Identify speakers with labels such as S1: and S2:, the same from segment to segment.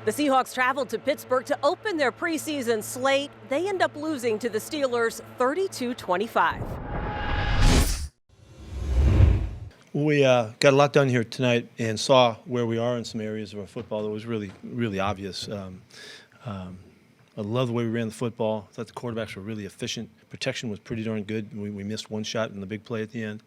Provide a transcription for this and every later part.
S1: The Seahawks traveled to Pittsburgh to open their preseason slate. They end up losing to the Steelers 32-25.
S2: We got a lot done here tonight and saw where we are in some areas of our football that was really, really obvious. I love the way we ran the football. I thought the quarterbacks were really efficient. Protection was pretty darn good. We missed one shot in the big play at the end.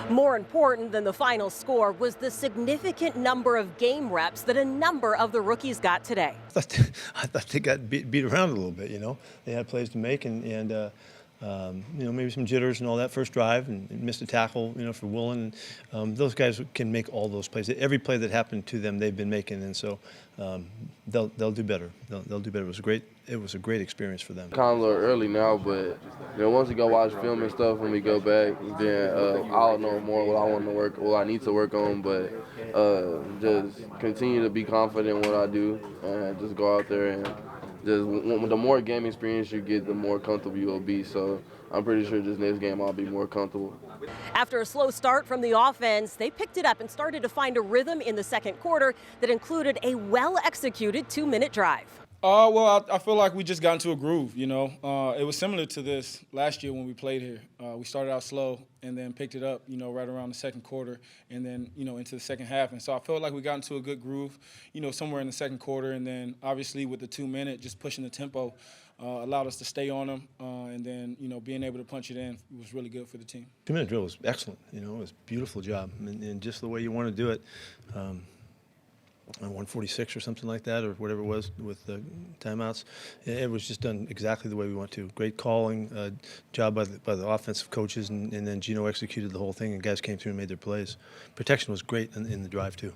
S1: More important than the final score was the significant number of game reps that a number of the rookies got today.
S2: I thought they got beat around a little bit, you know. They had plays to make and you know, maybe some jitters and all that first drive and missed a tackle, you know, for Woolen. Those guys can make all those plays. Every play that happened to them, they've been making, and so they'll do better. They'll do better. It was a great experience for them.
S3: Kind of a little early now, but you know, once we go watch film and stuff, when we go back, then I'll know more what I need to work on. But just continue to be confident in what I do, and just go out there and just the more game experience you get, the more comfortable you will be. So I'm pretty sure this next game I'll be more comfortable.
S1: After a slow start from the offense, they picked it up and started to find a rhythm in the second quarter that included a well-executed 2-minute drive.
S4: Well, I feel like we just got into a groove, you know. It was similar to this last year when we played here. We started out slow and then picked it up, you know, right around the second quarter and then, you know, into the second half. And so I felt like we got into a good groove, you know, somewhere in the second quarter. And then obviously with the 2-minute, just pushing the tempo allowed us to stay on them. And then, you know, being able to punch it in was really good for the team.
S2: 2-minute drill was excellent. You know, it was a beautiful job and just the way you want to do it. On 146 or something like that, or whatever it was with the timeouts. It was just done exactly the way we want to. Great calling, job by the offensive coaches, and then Geno executed the whole thing, and guys came through and made their plays. Protection was great in the drive, too.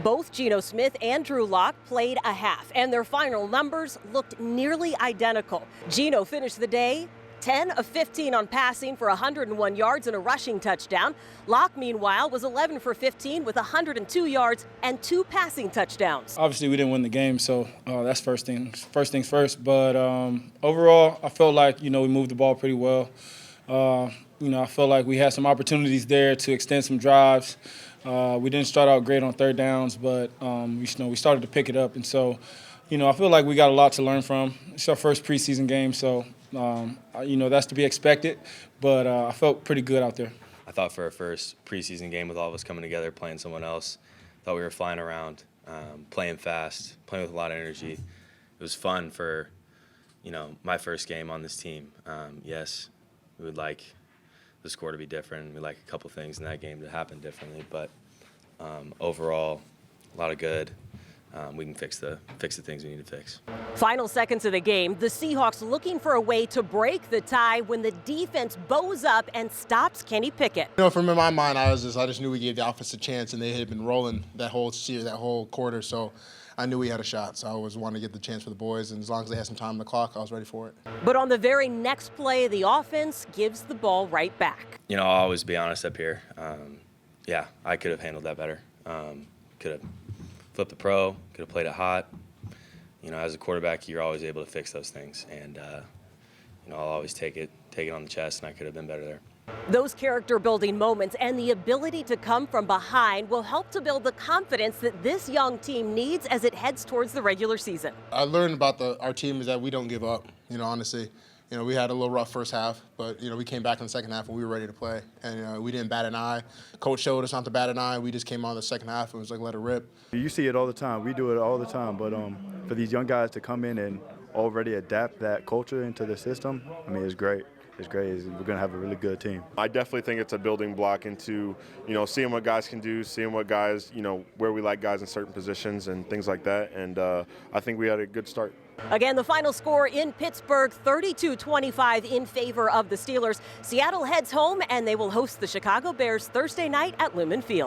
S1: Both Geno Smith and Drew Lock played a half, and their final numbers looked nearly identical. Geno finished the day 10 of 15 on passing for 101 yards and a rushing touchdown. Lock, meanwhile, was 11 for 15 with 102 yards and 2 passing touchdowns.
S4: Obviously, we didn't win the game, so that's first things first. But overall, I felt like, you know, we moved the ball pretty well. You know, I felt like we had some opportunities there to extend some drives. We didn't start out great on third downs, but we started to pick it up. And so, you know, I feel like we got a lot to learn from. It's our first preseason game, so you know, that's to be expected, but I felt pretty good out there.
S5: I thought for our first preseason game with all of us coming together, playing someone else, thought we were flying around, playing fast, playing with a lot of energy. It was fun for, you know, my first game on this team. Yes, we would like the score to be different. We'd like a couple things in that game to happen differently, but overall, a lot of good. We can fix the things we need to fix.
S1: Final seconds of the game, the Seahawks looking for a way to break the tie when the defense bows up and stops Kenny Pickett.
S6: You know, from in my mind, I just knew we gave the offense a chance, and they had been rolling that whole quarter, so I knew we had a shot. So I always wanted to get the chance for the boys, and as long as they had some time on the clock, I was ready for it.
S1: But on the very next play, the offense gives the ball right back.
S5: You know, I'll always be honest up here. Yeah, I could have handled that better. Could have flipped the pro, could have played it hot. You know, as a quarterback, you're always able to fix those things. And, you know, I'll always take it on the chest, and I could have been better there.
S1: Those character-building moments and the ability to come from behind will help to build the confidence that this young team needs as it heads towards the regular season.
S6: I learned about our team is that we don't give up, you know, honestly. You know, we had a little rough first half, but, you know, we came back in the second half and we were ready to play. And we didn't bat an eye. Coach showed us not to bat an eye. We just came on the second half and was like, let it rip.
S7: You see it all the time. We do it all the time. But for these young guys to come in and already adapt that culture into the system, I mean, it's great. It's great. We're going to have a really good team.
S8: I definitely think it's a building block into, you know, seeing what guys can do, seeing what guys, you know, where we like guys in certain positions and things like that. And I think we had a good start.
S1: Again, the final score in Pittsburgh, 32-25 in favor of the Steelers. Seattle heads home, and they will host the Chicago Bears Thursday night at Lumen Field.